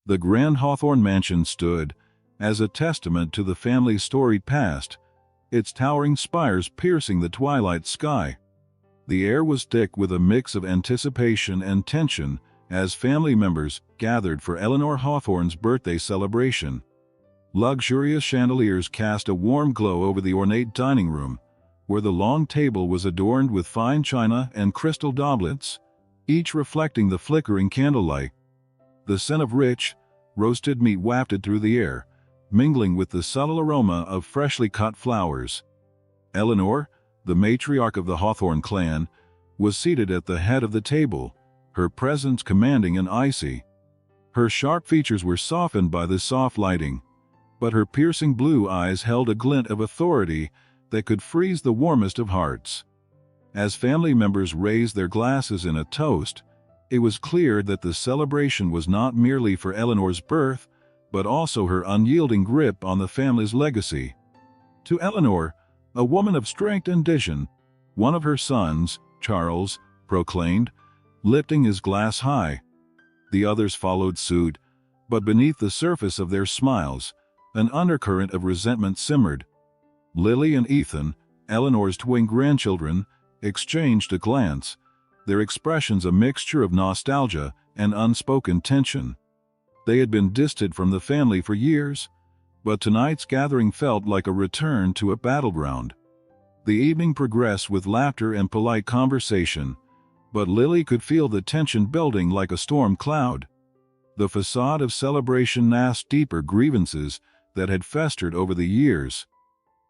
The grand Hawthorne mansion stood, as a testament to the family's storied past, its towering spires piercing the twilight sky. The air was thick with a mix of anticipation and tension as family members gathered for Eleanor Hawthorne's birthday celebration. Luxurious chandeliers cast a warm glow over the ornate dining room, where the long table was adorned with fine china and crystal goblets, each reflecting the flickering candlelight. The scent of rich, roasted meat wafted through the air, mingling with the subtle aroma of freshly cut flowers. Eleanor, the matriarch of the Hawthorne clan, was seated at the head of the table, her presence commanding and icy. Her sharp features were softened by the soft lighting, but her piercing blue eyes held a glint of authority that could freeze the warmest of hearts. As family members raised their glasses in a toast, it was clear that the celebration was not merely for Eleanor's birth, but also her unyielding grip on the family's legacy. To Eleanor, a woman of strength and vision, one of her sons, Charles, proclaimed, lifting his glass high. The others followed suit, but beneath the surface of their smiles, an undercurrent of resentment simmered. Lily and Ethan, Eleanor's twin grandchildren, exchanged a glance, their expressions a mixture of nostalgia and unspoken tension. They had been distant from the family for years, but tonight's gathering felt like a return to a battleground. The evening progressed with laughter and polite conversation, but Lily could feel the tension building like a storm cloud. The facade of celebration masked deeper grievances that had festered over the years.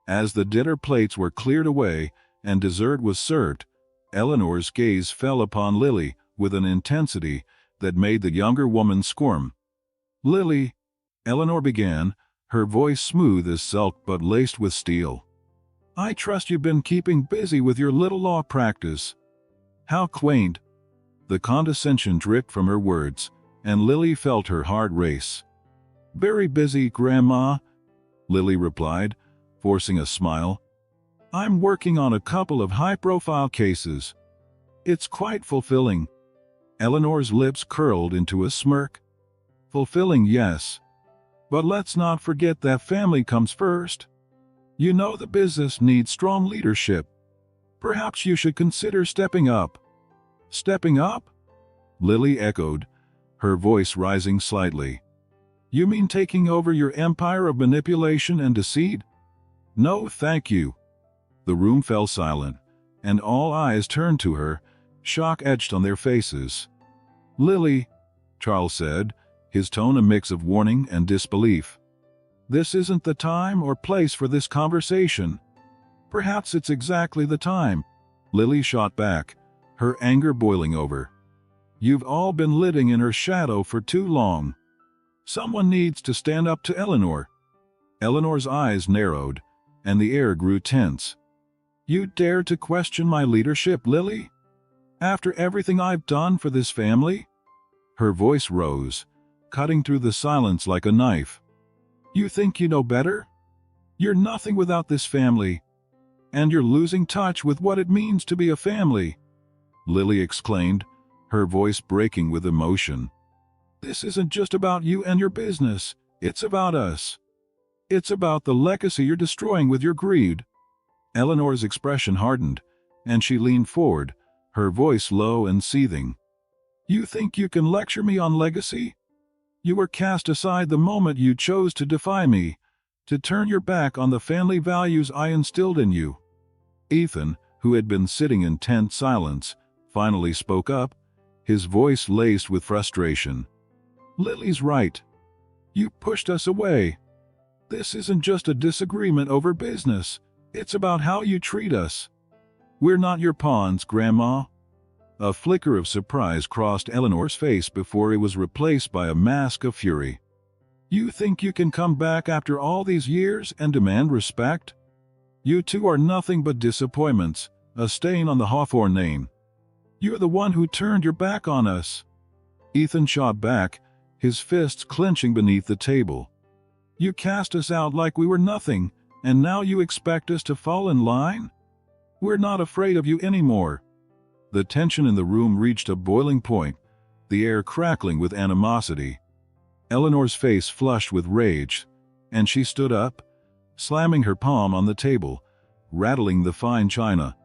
As the dinner plates were cleared away and dessert was served, Eleanor's gaze fell upon Lily with an intensity that made the younger woman squirm. "Lily," Eleanor began, her voice smooth as silk but laced with steel. "I trust you've been keeping busy with your little law practice." How quaint! The condescension dripped from her words, and Lily felt her heart race. "Very busy, Grandma," Lily replied, forcing a smile. "I'm working on a couple of high-profile cases. It's quite fulfilling." Eleanor's lips curled into a smirk. "Fulfilling, yes. But let's not forget that family comes first. You know the business needs strong leadership. Perhaps you should consider stepping up." "Stepping up?" Lily echoed, her voice rising slightly. "You mean taking over your empire of manipulation and deceit?" "No, thank you." The room fell silent, and all eyes turned to her, shock etched on their faces. "Lily," Charles said, his tone a mix of warning and disbelief, "this isn't the time or place for this conversation." "Perhaps it's exactly the time," Lily shot back, her anger boiling over. "You've all been living in her shadow for too long. Someone needs to stand up to Eleanor." Eleanor's eyes narrowed, and the air grew tense. "You dare to question my leadership, Lily? After everything I've done for this family?" Her voice rose, cutting through the silence like a knife. "You think you know better? You're nothing without this family. And you're losing touch with what it means to be a family," Lily exclaimed, her voice breaking with emotion. "This isn't just about you and your business, it's about us. It's about the legacy you're destroying with your greed." Eleanor's expression hardened, and she leaned forward, her voice low and seething. "You think you can lecture me on legacy? You were cast aside the moment you chose to defy me, to turn your back on the family values I instilled in you." Ethan, who had been sitting in tense silence, finally spoke up, his voice laced with frustration. "Lily's right. You pushed us away. This isn't just a disagreement over business, it's about how you treat us. We're not your pawns, Grandma." A flicker of surprise crossed Eleanor's face before it was replaced by a mask of fury. "You think you can come back after all these years and demand respect? You two are nothing but disappointments, a stain on the Hawthorne name. You're the one who turned your back on us." Ethan shot back, his fists clenching beneath the table. "You cast us out like we were nothing, and now you expect us to fall in line? We're not afraid of you anymore." The tension in the room reached a boiling point, the air crackling with animosity. Eleanor's face flushed with rage, and she stood up, slamming her palm on the table, rattling the fine china.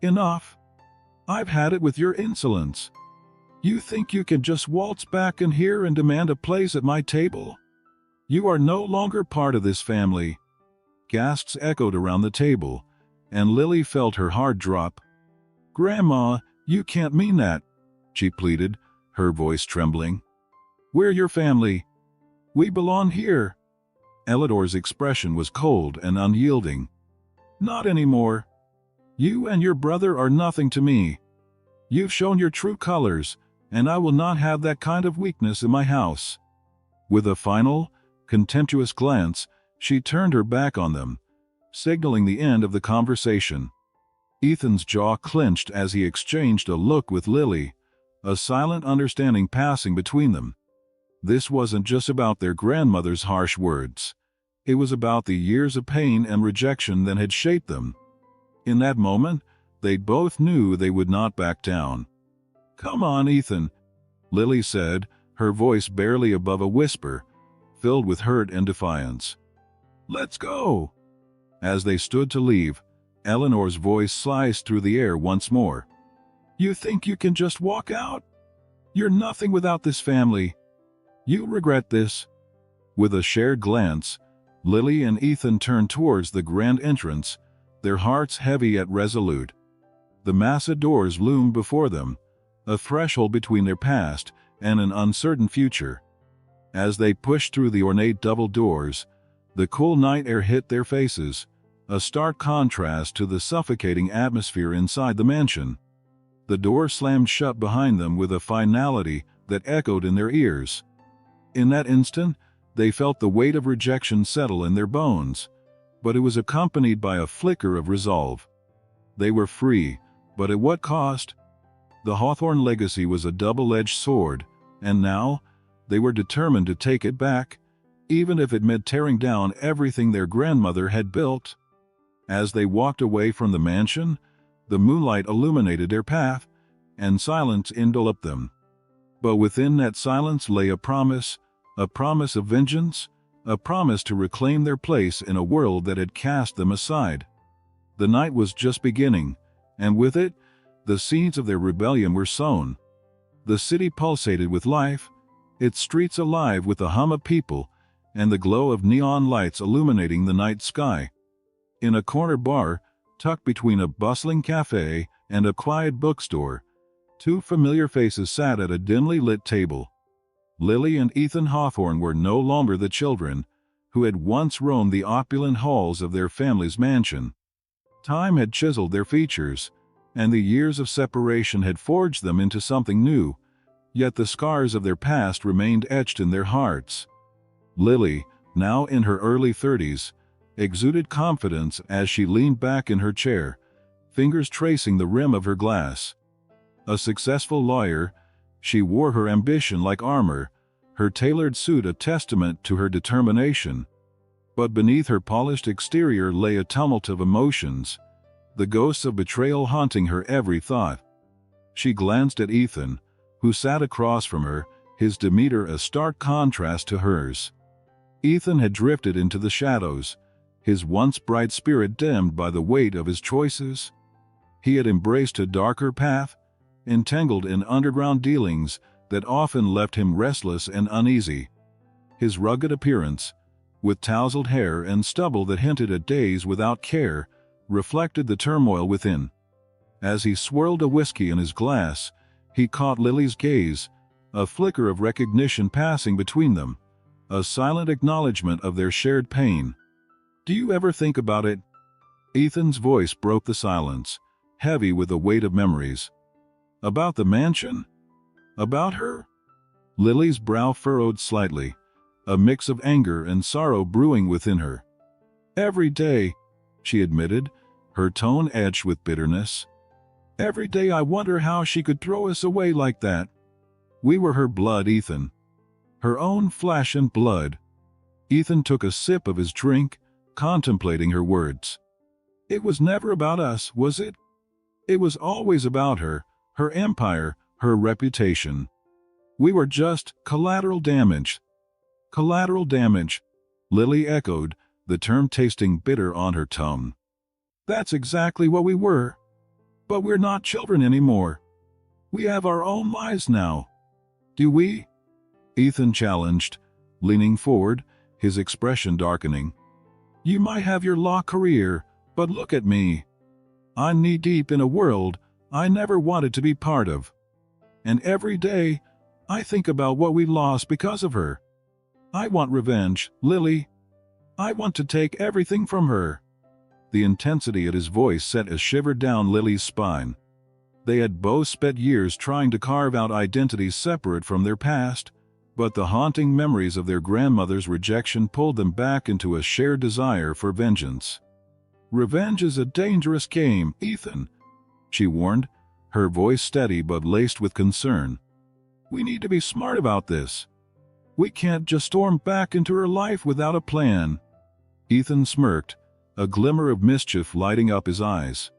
"Enough! I've had it with your insolence. You think you can just waltz back in here and demand a place at my table? You are no longer part of this family." Gasps echoed around the table, and Lily felt her heart drop. "Grandma, you can't mean that," she pleaded, her voice trembling. "We're your family. We belong here." Eleanor's expression was cold and unyielding. "Not anymore. You and your brother are nothing to me. You've shown your true colors, and I will not have that kind of weakness in my house." With a final, contemptuous glance, she turned her back on them, signaling the end of the conversation. Ethan's jaw clenched as he exchanged a look with Lily, a silent understanding passing between them. This wasn't just about their grandmother's harsh words. It was about the years of pain and rejection that had shaped them. In that moment, they both knew they would not back down. "Come on, Ethan," Lily said, her voice barely above a whisper, filled with hurt and defiance. "Let's go." As they stood to leave, Eleanor's voice sliced through the air once more. "You think you can just walk out? You're nothing without this family. You'll regret this." With a shared glance, Lily and Ethan turned towards the grand entrance, their hearts heavy yet resolute. The massive doors loomed before them, a threshold between their past and an uncertain future. As they pushed through the ornate double doors, the cool night air hit their faces, a stark contrast to the suffocating atmosphere inside the mansion. The door slammed shut behind them with a finality that echoed in their ears. In that instant, they felt the weight of rejection settle in their bones, but it was accompanied by a flicker of resolve. They were free, but at what cost? The Hawthorne legacy was a double-edged sword, and now, they were determined to take it back, even if it meant tearing down everything their grandmother had built. As they walked away from the mansion, the moonlight illuminated their path, and silence enveloped them. But within that silence lay a promise of vengeance, a promise to reclaim their place in a world that had cast them aside. The night was just beginning, and with it, the seeds of their rebellion were sown. The city pulsated with life, its streets alive with the hum of people and the glow of neon lights illuminating the night sky. In a corner bar, tucked between a bustling cafe and a quiet bookstore, two familiar faces sat at a dimly lit table. Lily and Ethan Hawthorne were no longer the children who had once roamed the opulent halls of their family's mansion. Time had chiseled their features, and the years of separation had forged them into something new, yet the scars of their past remained etched in their hearts. Lily, now in her early 30s, exuded confidence as she leaned back in her chair, fingers tracing the rim of her glass. A successful lawyer, she wore her ambition like armor, her tailored suit a testament to her determination. But beneath her polished exterior lay a tumult of emotions, the ghosts of betrayal haunting her every thought. She glanced at Ethan, who sat across from her, his demeanor a stark contrast to hers. Ethan had drifted into the shadows, his once bright spirit dimmed by the weight of his choices. He had embraced a darker path, entangled in underground dealings that often left him restless and uneasy. His rugged appearance, with tousled hair and stubble that hinted at days without care, reflected the turmoil within. As he swirled a whiskey in his glass, he caught Lily's gaze, a flicker of recognition passing between them, a silent acknowledgement of their shared pain. "Do you ever think about it?" Ethan's voice broke the silence, heavy with the weight of memories. "About the mansion? About her?" Lily's brow furrowed slightly, a mix of anger and sorrow brewing within her. "Every day," she admitted, her tone edged with bitterness. "Every day I wonder how she could throw us away like that. We were her blood, Ethan. Her own flesh and blood." Ethan took a sip of his drink, contemplating her words. "It was never about us, was it? It was always about her, her empire, her reputation. We were just collateral damage." Collateral damage, Lily echoed, the term tasting bitter on her tongue. That's exactly what we were. But we're not children anymore. We have our own lives now. Do we? Ethan challenged, leaning forward, his expression darkening. You might have your law career, but look at me. I'm knee-deep in a world I never wanted to be part of. And every day, I think about what we lost because of her. I want revenge, Lily. I want to take everything from her. The intensity of his voice sent a shiver down Lily's spine. They had both spent years trying to carve out identities separate from their past, but the haunting memories of their grandmother's rejection pulled them back into a shared desire for vengeance. Revenge is a dangerous game, Ethan, she warned, her voice steady but laced with concern. We need to be smart about this. We can't just storm back into her life without a plan. Ethan smirked, a glimmer of mischief lighting up his eyes.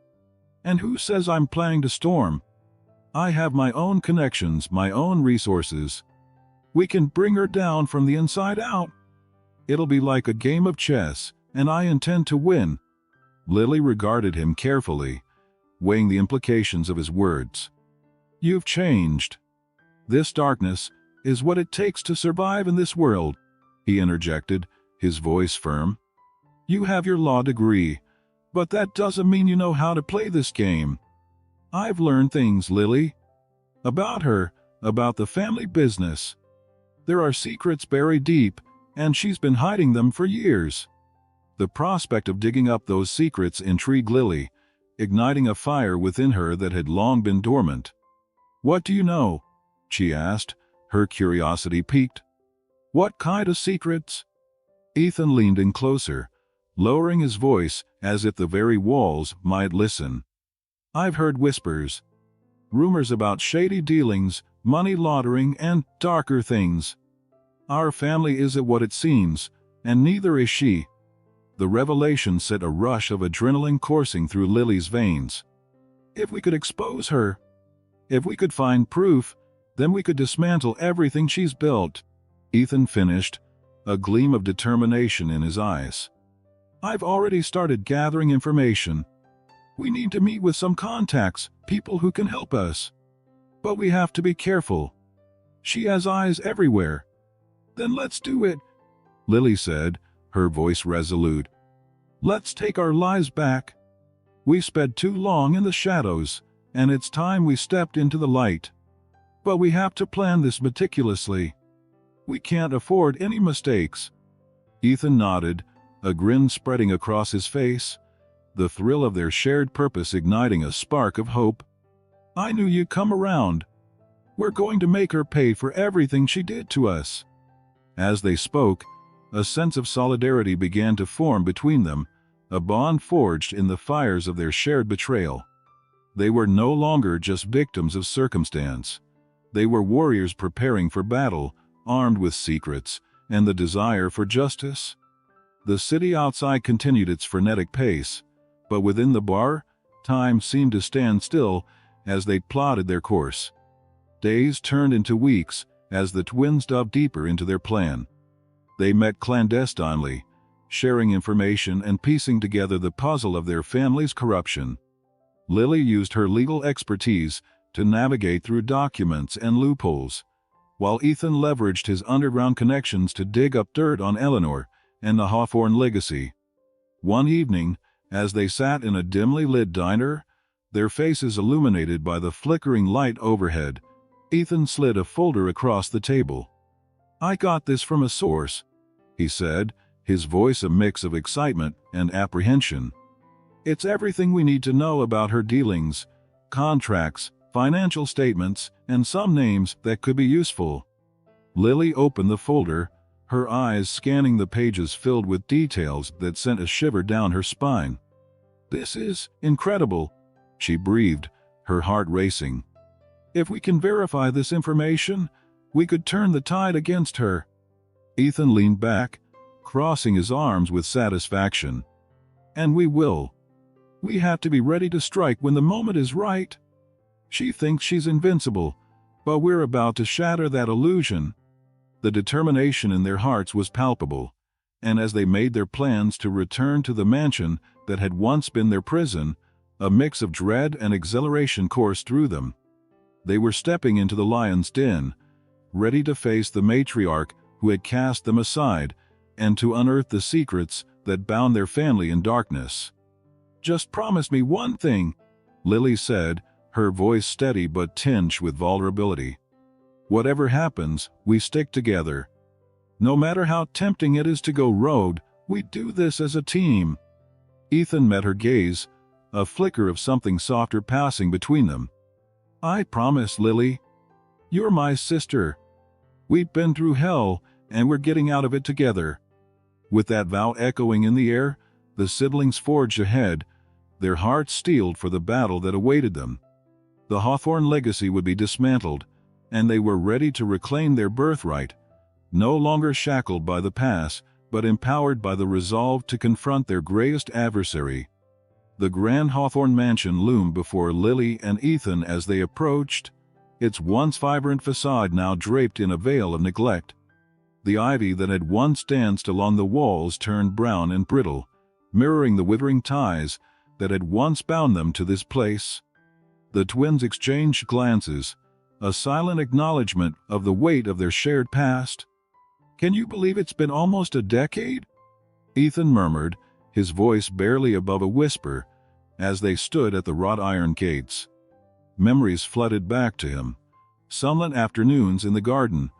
And who says I'm planning to storm? I have my own connections, my own resources. We can bring her down from the inside out. It'll be like a game of chess, and I intend to win. Lily regarded him carefully, weighing the implications of his words. You've changed. This darkness is what it takes to survive in this world, he interjected, his voice firm. You have your law degree, but that doesn't mean you know how to play this game. I've learned things, Lily. About her, about the family business. There are secrets buried deep, and she's been hiding them for years. The prospect of digging up those secrets intrigued Lily, igniting a fire within her that had long been dormant. What do you know? She asked, her curiosity piqued. What kind of secrets? Ethan leaned in closer, lowering his voice as if the very walls might listen. I've heard whispers. Rumors about shady dealings, money laundering, and darker things. Our family isn't what it seems, and neither is she. The revelation sent a rush of adrenaline coursing through Lily's veins. If we could expose her, if we could find proof, then we could dismantle everything she's built, Ethan finished, a gleam of determination in his eyes. I've already started gathering information. We need to meet with some contacts, people who can help us. But we have to be careful. She has eyes everywhere. Then let's do it, Lily said, her voice resolute. Let's take our lives back. We spent too long in the shadows, and it's time we stepped into the light. But we have to plan this meticulously. We can't afford any mistakes. Ethan nodded, a grin spreading across his face, the thrill of their shared purpose igniting a spark of hope. I knew you'd come around. We're going to make her pay for everything she did to us. As they spoke, a sense of solidarity began to form between them, a bond forged in the fires of their shared betrayal. They were no longer just victims of circumstance. They were warriors preparing for battle, armed with secrets and the desire for justice. The city outside continued its frenetic pace, but within the bar, time seemed to stand still as they plotted their course. Days turned into weeks as the twins dove deeper into their plan. They met clandestinely, sharing information and piecing together the puzzle of their family's corruption. Lily used her legal expertise to navigate through documents and loopholes, while Ethan leveraged his underground connections to dig up dirt on Eleanor and the Hawthorne legacy. One evening, as they sat in a dimly lit diner, their faces illuminated by the flickering light overhead, Ethan slid a folder across the table. I got this from a source, he said, his voice a mix of excitement and apprehension. It's everything we need to know about her dealings, contracts, financial statements, and some names that could be useful. Lily opened the folder, her eyes scanning the pages filled with details that sent a shiver down her spine. This is incredible, she breathed, her heart racing. If we can verify this information, we could turn the tide against her. Ethan leaned back, crossing his arms with satisfaction. And we will. We have to be ready to strike when the moment is right. She thinks she's invincible, but we're about to shatter that illusion. The determination in their hearts was palpable, and as they made their plans to return to the mansion that had once been their prison, a mix of dread and exhilaration coursed through them. They were stepping into the lion's den, ready to face the matriarch who had cast them aside, and to unearth the secrets that bound their family in darkness. "Just promise me one thing," Lily said, her voice steady but tinged with vulnerability. "Whatever happens, we stick together. No matter how tempting it is to go rogue, we do this as a team." Ethan met her gaze, a flicker of something softer passing between them. "I promise, Lily. You're my sister. We've been through hell, and we're getting out of it together." With that vow echoing in the air, the siblings forged ahead, their hearts steeled for the battle that awaited them. The Hawthorne legacy would be dismantled, and they were ready to reclaim their birthright, no longer shackled by the past, but empowered by the resolve to confront their greatest adversary. The grand Hawthorne mansion loomed before Lily and Ethan as they approached, its once vibrant facade now draped in a veil of neglect. The ivy that had once danced along the walls turned brown and brittle, mirroring the withering ties that had once bound them to this place. The twins exchanged glances, a silent acknowledgement of the weight of their shared past. "Can you believe it's been almost a decade?" Ethan murmured, his voice barely above a whisper, as they stood at the wrought iron gates. Memories flooded back to him. Sunlit afternoons in the garden,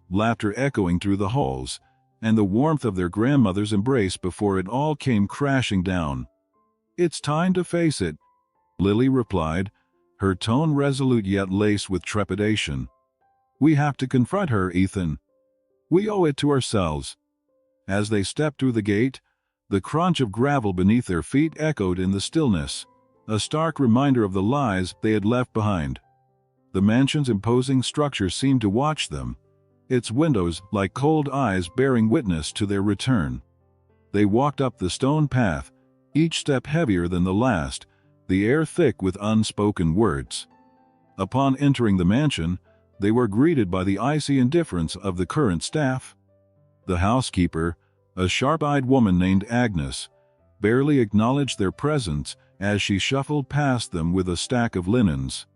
laughter echoing through the halls, and the warmth of their grandmother's embrace before it all came crashing down. "It's time to face it," Lily replied, her tone resolute yet laced with trepidation. "We have to confront her, Ethan. We owe it to ourselves." As they stepped through the gate, the crunch of gravel beneath their feet echoed in the stillness, a stark reminder of the lies they had left behind. The mansion's imposing structure seemed to watch them, its windows like cold eyes bearing witness to their return. They walked up the stone path, each step heavier than the last, the air thick with unspoken words. Upon entering the mansion, they were greeted by the icy indifference of the current staff. The housekeeper, a sharp-eyed woman named Agnes, barely acknowledged their presence as she shuffled past them with a stack of linens.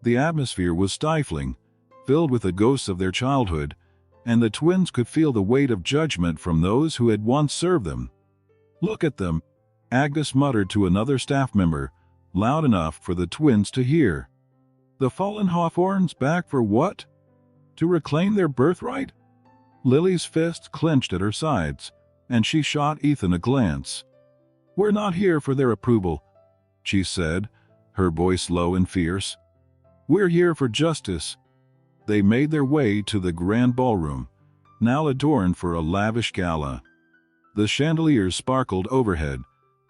The atmosphere was stifling, filled with the ghosts of their childhood, and the twins could feel the weight of judgment from those who had once served them. "Look at them," Agnes muttered to another staff member, loud enough for the twins to hear. "The fallen Hawthorns back for what? To reclaim their birthright?" Lily's fists clenched at her sides, and she shot Ethan a glance. "We're not here for their approval," she said, her voice low and fierce. "We're here for justice." They made their way to the grand ballroom, now adorned for a lavish gala. The chandeliers sparkled overhead,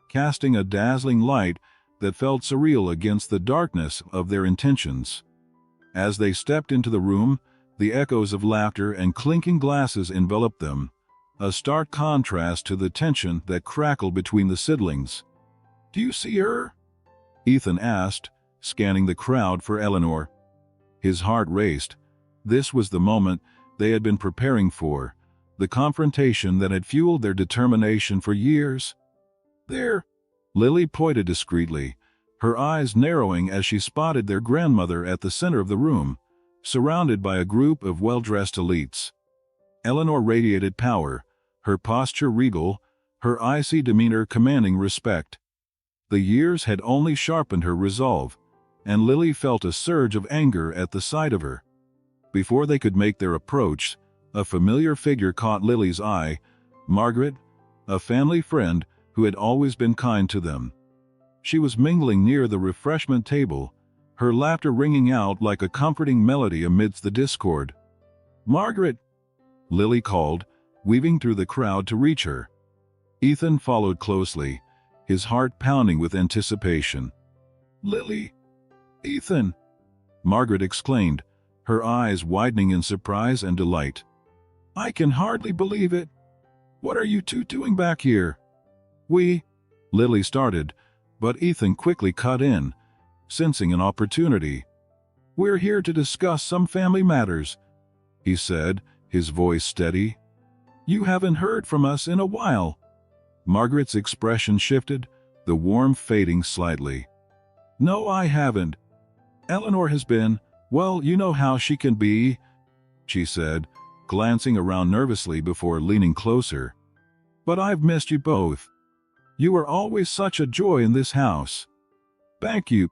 casting a dazzling light that felt surreal against the darkness of their intentions. As they stepped into the room, the echoes of laughter and clinking glasses enveloped them, a stark contrast to the tension that crackled between the siblings. "Do you see her?" Ethan asked, scanning the crowd for Eleanor. His heart raced. This was the moment they had been preparing for, the confrontation that had fueled their determination for years. "There," Lily pointed discreetly, her eyes narrowing as she spotted their grandmother at the center of the room, surrounded by a group of well-dressed elites. Eleanor radiated power, her posture regal, her icy demeanor commanding respect. The years had only sharpened her resolve, and Lily felt a surge of anger at the sight of her. Before they could make their approach, a familiar figure caught Lily's eye, Margaret, a family friend who had always been kind to them. She was mingling near the refreshment table, her laughter ringing out like a comforting melody amidst the discord. "Margaret!" Lily called, weaving through the crowd to reach her. Ethan followed closely, his heart pounding with anticipation. "Lily! Ethan!" Margaret exclaimed, her eyes widening in surprise and delight. "I can hardly believe it. What are you two doing back here?" Lily started, but Ethan quickly cut in, sensing an opportunity. "We're here to discuss some family matters," he said, his voice steady. "You haven't heard from us in a while." Margaret's expression shifted, the warmth fading slightly. "No, I haven't. Eleanor has been, well, you know how she can be," she said, glancing around nervously before leaning closer. "But I've missed you both. You are always such a joy in this house." "Thank you,"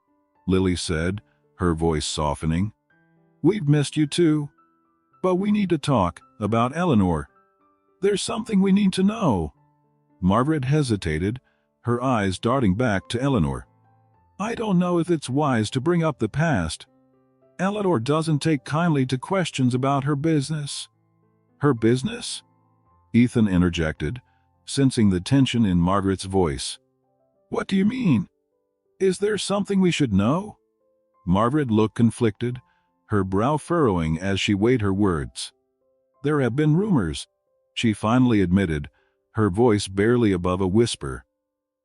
Lily said, her voice softening. "We've missed you too. But we need to talk about Eleanor. There's something we need to know." Margaret hesitated, her eyes darting back to Eleanor. "I don't know if it's wise to bring up the past. Eleanor doesn't take kindly to questions about her business." "Her business?" Ethan interjected, sensing the tension in Margaret's voice. "What do you mean? Is there something we should know?" Margaret looked conflicted, her brow furrowing as she weighed her words. "There have been rumors," she finally admitted, her voice barely above a whisper.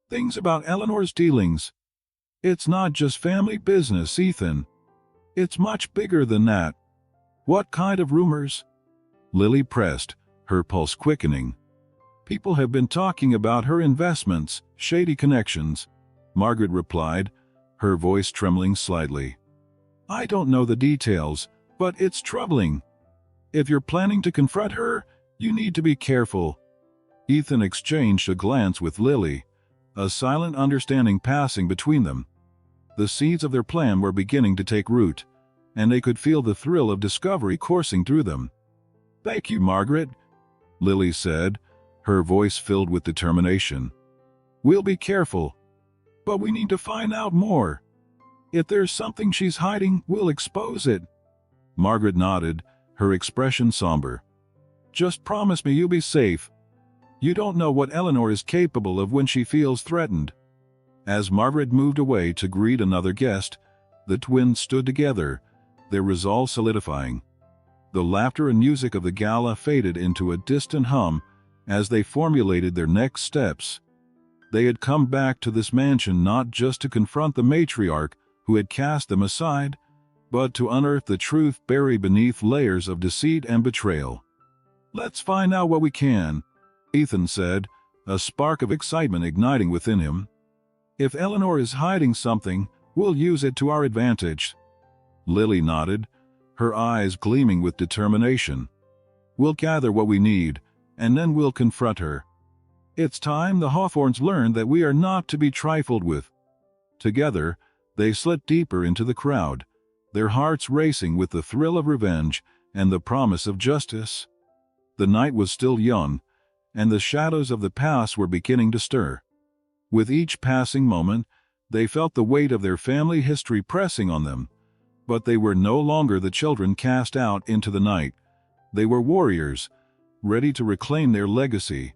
"Things about Eleanor's dealings. It's not just family business, Ethan. It's much bigger than that." "What kind of rumors?" Lily pressed, her pulse quickening. "People have been talking about her investments, shady connections," Margaret replied, her voice trembling slightly. "I don't know the details, but it's troubling. If you're planning to confront her, you need to be careful." Ethan exchanged a glance with Lily, a silent understanding passing between them. The seeds of their plan were beginning to take root, and they could feel the thrill of discovery coursing through them. "Thank you, Margaret," Lily said, her voice filled with determination. "We'll be careful, but we need to find out more. If there's something she's hiding, we'll expose it." Margaret nodded, her expression somber. "Just promise me you'll be safe. You don't know what Eleanor is capable of when she feels threatened." As Margaret moved away to greet another guest, the twins stood together, their resolve solidifying. The laughter and music of the gala faded into a distant hum as they formulated their next steps. They had come back to this mansion not just to confront the matriarch who had cast them aside, but to unearth the truth buried beneath layers of deceit and betrayal. "Let's find out what we can," Ethan said, a spark of excitement igniting within him. "If Eleanor is hiding something, we'll use it to our advantage." Lily nodded, her eyes gleaming with determination. "We'll gather what we need, and then we'll confront her. It's time the Hawthorns learned that we are not to be trifled with." Together, they slid deeper into the crowd, their hearts racing with the thrill of revenge and the promise of justice. The night was still young, and the shadows of the past were beginning to stir. With each passing moment, they felt the weight of their family history pressing on them. But they were no longer the children cast out into the night. They were warriors, ready to reclaim their legacy.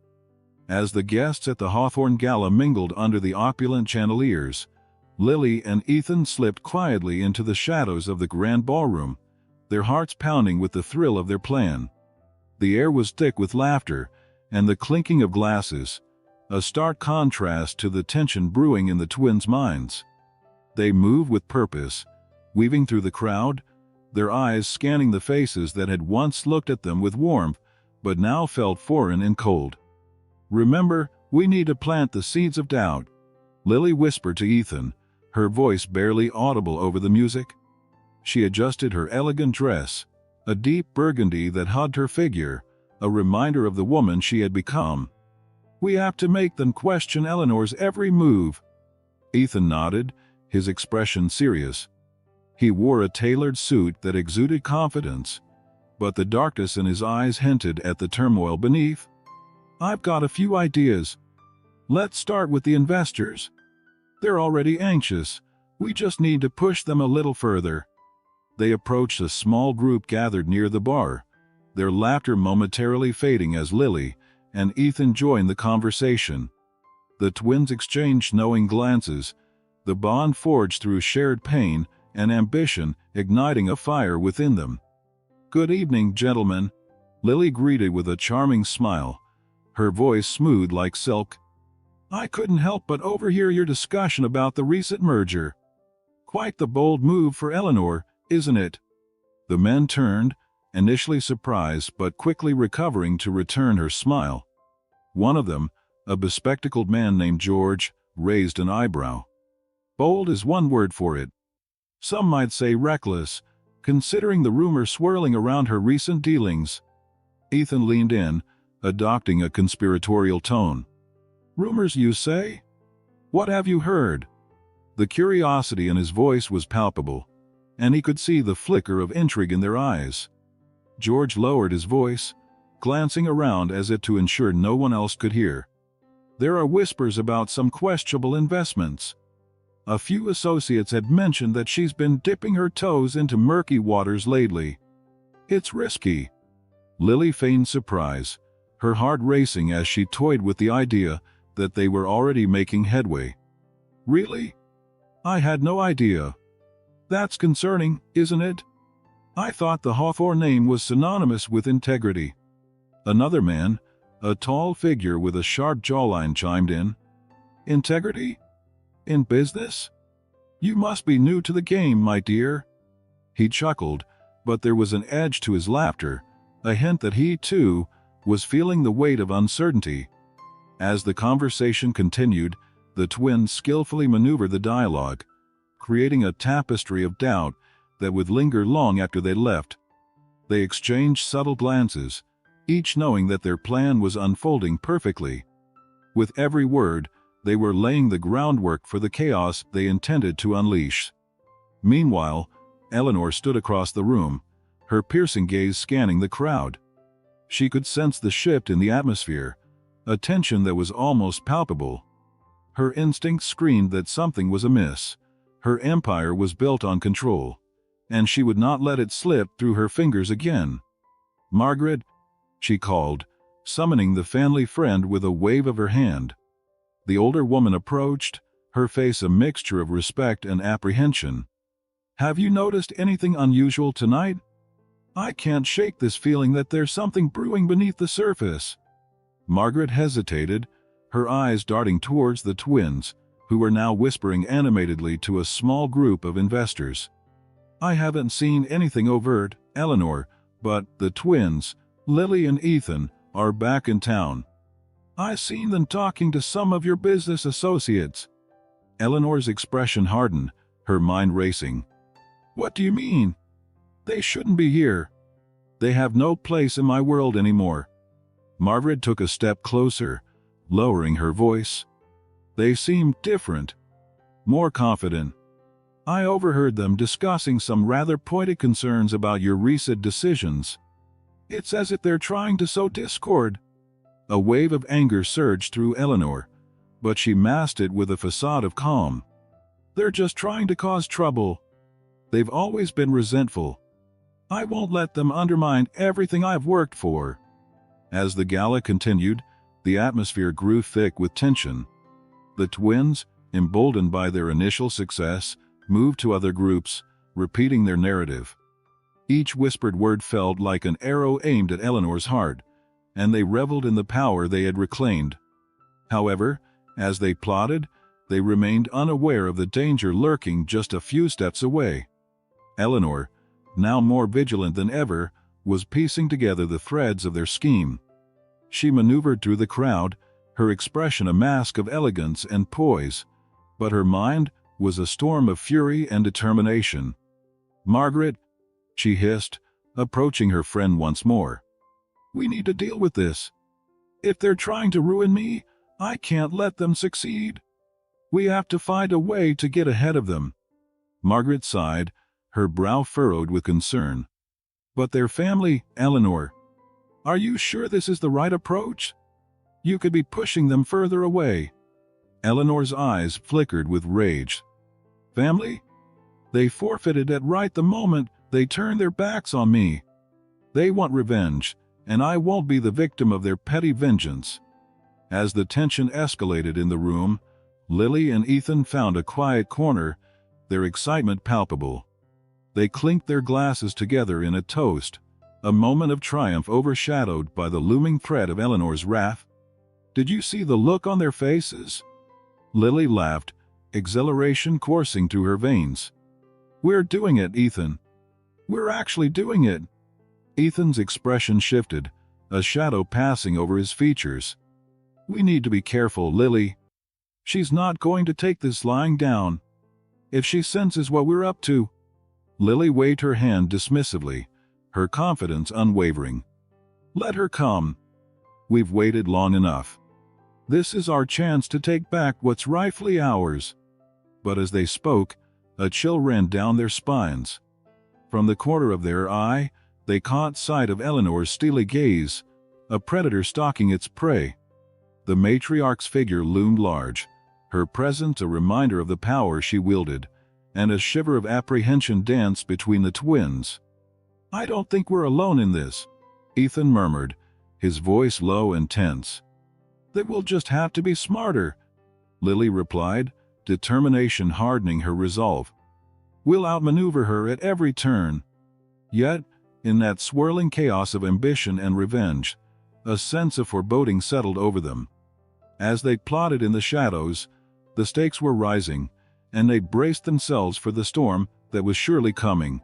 As the guests at the Hawthorne Gala mingled under the opulent chandeliers, Lily and Ethan slipped quietly into the shadows of the grand ballroom, their hearts pounding with the thrill of their plan. The air was thick with laughter and the clinking of glasses, a stark contrast to the tension brewing in the twins' minds. They moved with purpose, weaving through the crowd, their eyes scanning the faces that had once looked at them with warmth but now felt foreign and cold. "Remember, we need to plant the seeds of doubt," Lily whispered to Ethan, her voice barely audible over the music. She adjusted her elegant dress, a deep burgundy that hugged her figure, a reminder of the woman she had become. "We have to make them question Eleanor's every move." Ethan nodded, his expression serious. He wore a tailored suit that exuded confidence, but the darkness in his eyes hinted at the turmoil beneath. "I've got a few ideas. Let's start with the investors. They're already anxious. We just need to push them a little further." They approached a small group gathered near the bar, their laughter momentarily fading as Lily and Ethan joined the conversation. The twins exchanged knowing glances, the bond forged through shared pain and ambition igniting a fire within them. "Good evening, gentlemen," Lily greeted with a charming smile, her voice smooth like silk. "I couldn't help but overhear your discussion about the recent merger. Quite the bold move for Eleanor, isn't it?" The men turned, initially surprised but quickly recovering to return her smile. One of them, a bespectacled man named George, raised an eyebrow. Bold is one word for it. Some might say reckless, considering the rumor swirling around her recent dealings. Ethan leaned in, adopting a conspiratorial tone. Rumors, you say? What have you heard? The curiosity in his voice was palpable, and he could see the flicker of intrigue in their eyes. George lowered his voice, glancing around as if to ensure no one else could hear. There are whispers about some questionable investments. A few associates had mentioned that she's been dipping her toes into murky waters lately. It's risky. Lily feigned surprise, her heart racing as she toyed with the idea that they were already making headway. Really? I had no idea. That's concerning, isn't it? I thought the Hawthorne name was synonymous with integrity. Another man, a tall figure with a sharp jawline, chimed in. Integrity? In business? You must be new to the game, my dear. He chuckled, but there was an edge to his laughter, a hint that he, too, was feeling the weight of uncertainty. As the conversation continued, the twins skillfully maneuvered the dialogue, creating a tapestry of doubt that would linger long after they left. They exchanged subtle glances, each knowing that their plan was unfolding perfectly. With every word, they were laying the groundwork for the chaos they intended to unleash. Meanwhile, Eleanor stood across the room, her piercing gaze scanning the crowd. She could sense the shift in the atmosphere, a tension that was almost palpable. Her instincts screamed that something was amiss. Her empire was built on control, and she would not let it slip through her fingers again. Margaret, she called, summoning the family friend with a wave of her hand. The older woman approached, her face a mixture of respect and apprehension. Have you noticed anything unusual tonight? I can't shake this feeling that there's something brewing beneath the surface. Margaret hesitated, her eyes darting towards the twins, who were now whispering animatedly to a small group of investors. I haven't seen anything overt, Eleanor, but the twins, Lily and Ethan, are back in town. I seen them talking to some of your business associates. Eleanor's expression hardened, her mind racing. What do you mean? They shouldn't be here. They have no place in my world anymore. Margaret took a step closer, lowering her voice. They seemed different, more confident. I overheard them discussing some rather pointed concerns about your recent decisions. It's as if they're trying to sow discord. A wave of anger surged through Eleanor, but she masked it with a facade of calm. They're just trying to cause trouble. They've always been resentful. I won't let them undermine everything I've worked for. As the gala continued, the atmosphere grew thick with tension. The twins, emboldened by their initial success, moved to other groups, repeating their narrative. Each whispered word felt like an arrow aimed at Eleanor's heart, and they reveled in the power they had reclaimed. However, as they plotted, they remained unaware of the danger lurking just a few steps away. Eleanor, now more vigilant than ever, was piecing together the threads of their scheme. She maneuvered through the crowd, her expression a mask of elegance and poise, but her mind was a storm of fury and determination. Margaret, she hissed, approaching her friend once more. We need to deal with this. If they're trying to ruin me, I can't let them succeed. We have to find a way to get ahead of them. Margaret sighed, her brow furrowed with concern. But their family, Eleanor. Are you sure this is the right approach? You could be pushing them further away. Eleanor's eyes flickered with rage. Family? They forfeited at right the moment they turned their backs on me. They want revenge, and I won't be the victim of their petty vengeance. As the tension escalated in the room, Lily and Ethan found a quiet corner, their excitement palpable. They clinked their glasses together in a toast, a moment of triumph overshadowed by the looming threat of Eleanor's wrath. Did you see the look on their faces? Lily laughed, exhilaration coursing through her veins. We're doing it, Ethan. We're actually doing it. Ethan's expression shifted, a shadow passing over his features. "We need to be careful, Lily. She's not going to take this lying down. If she senses what we're up to—" Lily waved her hand dismissively, her confidence unwavering. "Let her come. We've waited long enough. This is our chance to take back what's rightfully ours." But as they spoke, a chill ran down their spines. From the corner of their eye, they caught sight of Eleanor's steely gaze, a predator stalking its prey. The matriarch's figure loomed large, her presence a reminder of the power she wielded, and a shiver of apprehension danced between the twins. "I don't think we're alone in this," Ethan murmured, his voice low and tense. "Then we'll just have to be smarter," Lily replied, determination hardening her resolve. "We'll outmaneuver her at every turn." Yet, in that swirling chaos of ambition and revenge, a sense of foreboding settled over them. As they plotted in the shadows, the stakes were rising, and they braced themselves for the storm that was surely coming.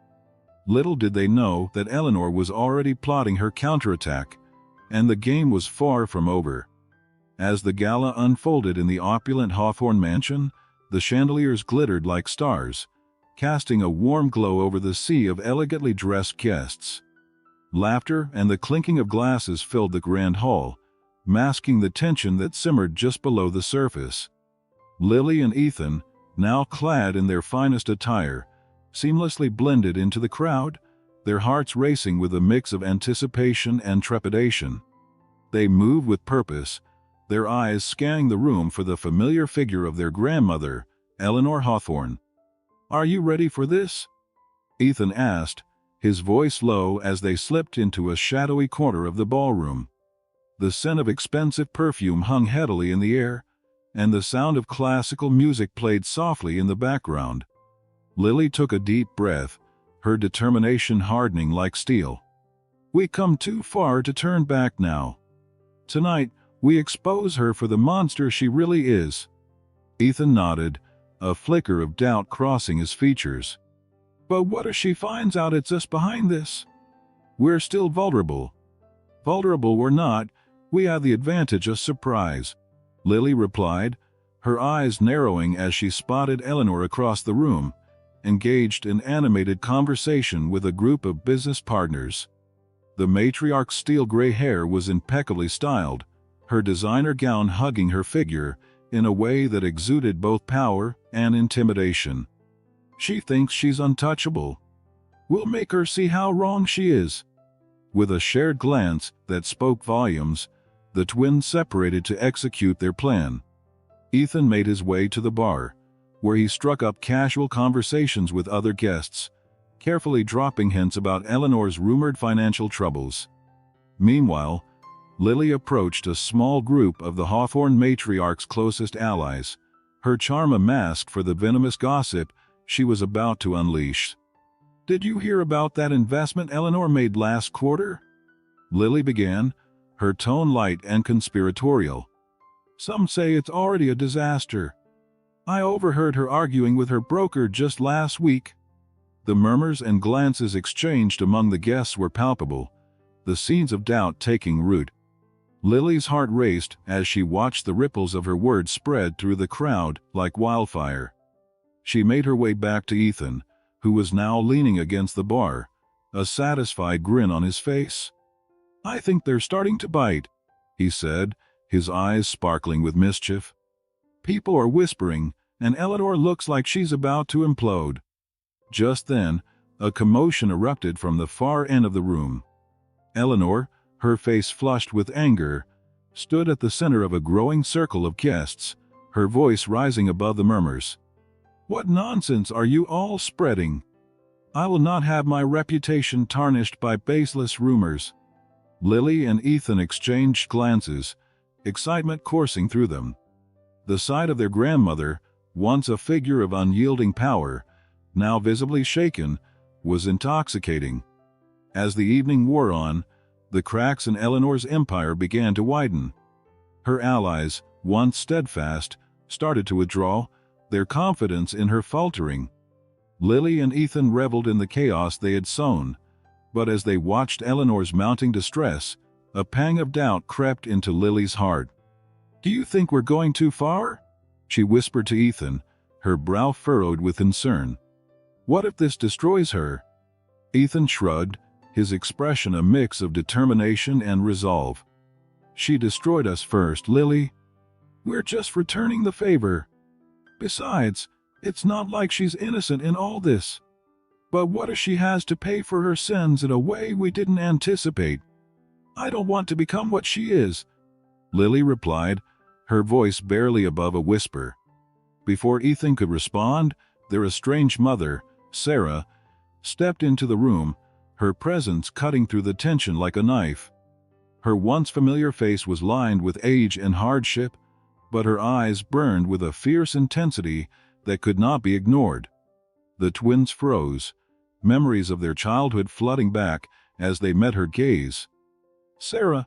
Little did they know that Eleanor was already plotting her counterattack, and the game was far from over. As the gala unfolded in the opulent Hawthorne mansion, the chandeliers glittered like stars, casting a warm glow over the sea of elegantly dressed guests. Laughter and the clinking of glasses filled the grand hall, masking the tension that simmered just below the surface. Lily and Ethan, now clad in their finest attire, seamlessly blended into the crowd, their hearts racing with a mix of anticipation and trepidation. They moved with purpose, their eyes scanning the room for the familiar figure of their grandmother, Eleanor Hawthorne. "Are you ready for this?" Ethan asked, his voice low as they slipped into a shadowy corner of the ballroom. The scent of expensive perfume hung heavily in the air, and the sound of classical music played softly in the background. Lily took a deep breath, her determination hardening like steel. "We come too far to turn back now. Tonight, we expose her for the monster she really is." Ethan nodded, a flicker of doubt crossing his features. "But what if she finds out it's us behind this? We're still vulnerable." "Vulnerable or not, we have the advantage of surprise," Lily replied, her eyes narrowing as she spotted Eleanor across the room, engaged in animated conversation with a group of business partners. The matriarch's steel-gray hair was impeccably styled, her designer gown hugging her figure in a way that exuded both power and intimidation. "She thinks she's untouchable. We'll make her see how wrong she is." With a shared glance that spoke volumes, the twins separated to execute their plan. Ethan made his way to the bar, where he struck up casual conversations with other guests, carefully dropping hints about Eleanor's rumored financial troubles. Meanwhile, Lily approached a small group of the Hawthorne matriarch's closest allies, her charm a mask for the venomous gossip she was about to unleash. "Did you hear about that investment Eleanor made last quarter?" Lily began, her tone light and conspiratorial. "Some say it's already a disaster. I overheard her arguing with her broker just last week." The murmurs and glances exchanged among the guests were palpable, the seeds of doubt taking root. Lily's heart raced as she watched the ripples of her words spread through the crowd like wildfire. She made her way back to Ethan, who was now leaning against the bar, a satisfied grin on his face. "I think they're starting to bite," he said, his eyes sparkling with mischief. "People are whispering, and Eleanor looks like she's about to implode." Just then, a commotion erupted from the far end of the room. Eleanor, her face flushed with anger, stood at the center of a growing circle of guests, her voice rising above the murmurs. "What nonsense are you all spreading? I will not have my reputation tarnished by baseless rumors." Lily and Ethan exchanged glances, excitement coursing through them. The sight of their grandmother, once a figure of unyielding power, now visibly shaken, was intoxicating. As the evening wore on, the cracks in Eleanor's empire began to widen. Her allies, once steadfast, started to withdraw, their confidence in her faltering. Lily and Ethan reveled in the chaos they had sown, But as they watched Eleanor's mounting distress, a pang of doubt crept into Lily's heart. "Do you think we're going too far?" she whispered to Ethan, her brow furrowed with concern. "What if this destroys her?" Ethan shrugged, his expression a mix of determination and resolve. "She destroyed us first, Lily. We're just returning the favor. Besides, it's not like she's innocent in all this. But what if she has to pay for her sins in a way we didn't anticipate? I don't want to become what she is," Lily replied, her voice barely above a whisper. Before Ethan could respond, their estranged mother, Sarah, stepped into the room, her presence cutting through the tension like a knife. Her once familiar face was lined with age and hardship, but her eyes burned with a fierce intensity that could not be ignored. The twins froze, memories of their childhood flooding back as they met her gaze. "Sarah,"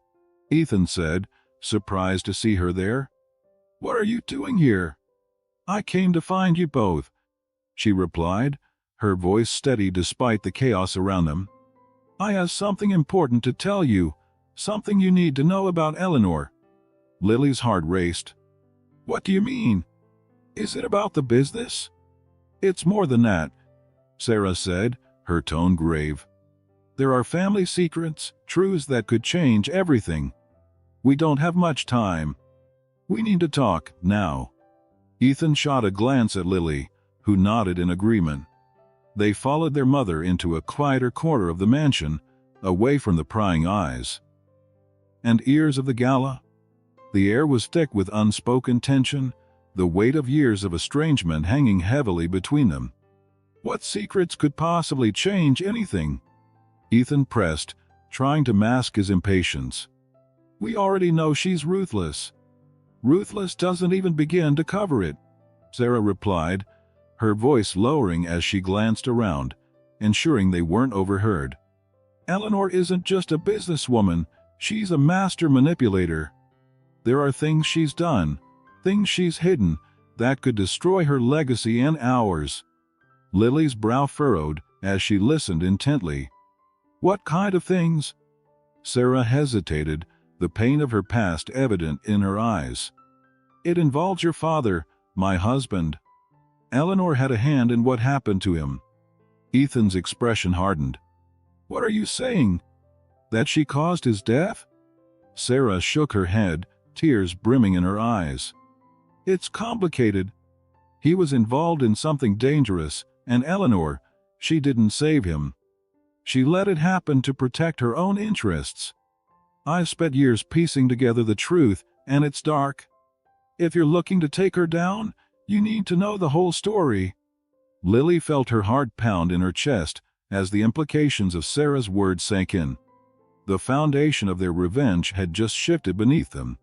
Ethan said, surprised to see her there. "What are you doing here?" "I came to find you both," she replied, her voice steady despite the chaos around them. "I have something important to tell you, something you need to know about Eleanor." Lily's heart raced. "What do you mean? Is it about the business?" "It's more than that," Sarah said, her tone grave. "There are family secrets, truths that could change everything. We don't have much time. We need to talk, now." Ethan shot a glance at Lily, who nodded in agreement. They followed their mother into a quieter corner of the mansion, away from the prying eyes and ears of the gala. The air was thick with unspoken tension, the weight of years of estrangement hanging heavily between them. "What secrets could possibly change anything?" Ethan pressed, trying to mask his impatience. "We already know she's ruthless." "Ruthless doesn't even begin to cover it," Sarah replied, her voice lowering as she glanced around, ensuring they weren't overheard. "Eleanor isn't just a businesswoman, she's a master manipulator. There are things she's done, things she's hidden, that could destroy her legacy and ours." Lily's brow furrowed as she listened intently. "What kind of things?" Sarah hesitated, the pain of her past evident in her eyes. "It involves your father, my husband. Eleanor had a hand in what happened to him." Ethan's expression hardened. "What are you saying? That she caused his death?" Sarah shook her head, tears brimming in her eyes. "It's complicated. He was involved in something dangerous, and Eleanor, she didn't save him. She let it happen to protect her own interests. I've spent years piecing together the truth, and it's dark. If you're looking to take her down, you need to know the whole story." Lily felt her heart pound in her chest as the implications of Sarah's words sank in. The foundation of their revenge had just shifted beneath them.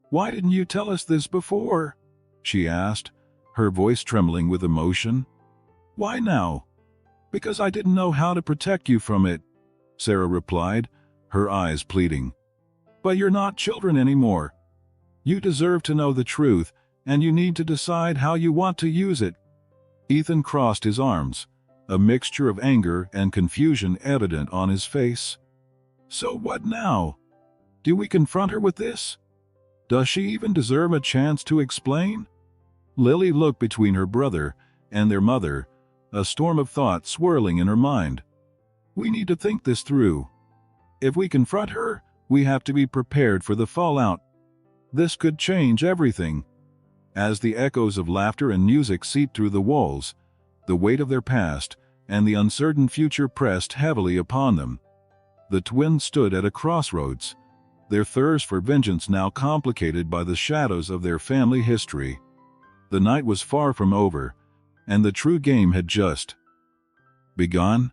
"Why didn't you tell us this before?" she asked, her voice trembling with emotion. "Why now?" "Because I didn't know how to protect you from it," Sarah replied, her eyes pleading. "But you're not children anymore. You deserve to know the truth, and you need to decide how you want to use it." Ethan crossed his arms, a mixture of anger and confusion evident on his face. "So what now? Do we confront her with this? Does she even deserve a chance to explain?" Lily looked between her brother and their mother, a storm of thought swirling in her mind. "We need to think this through. If we confront her, we have to be prepared for the fallout. This could change everything." As the echoes of laughter and music seeped through the walls, the weight of their past and the uncertain future pressed heavily upon them. The twins stood at a crossroads, their thirst for vengeance now complicated by the shadows of their family history. The night was far from over, and the true game had just begun.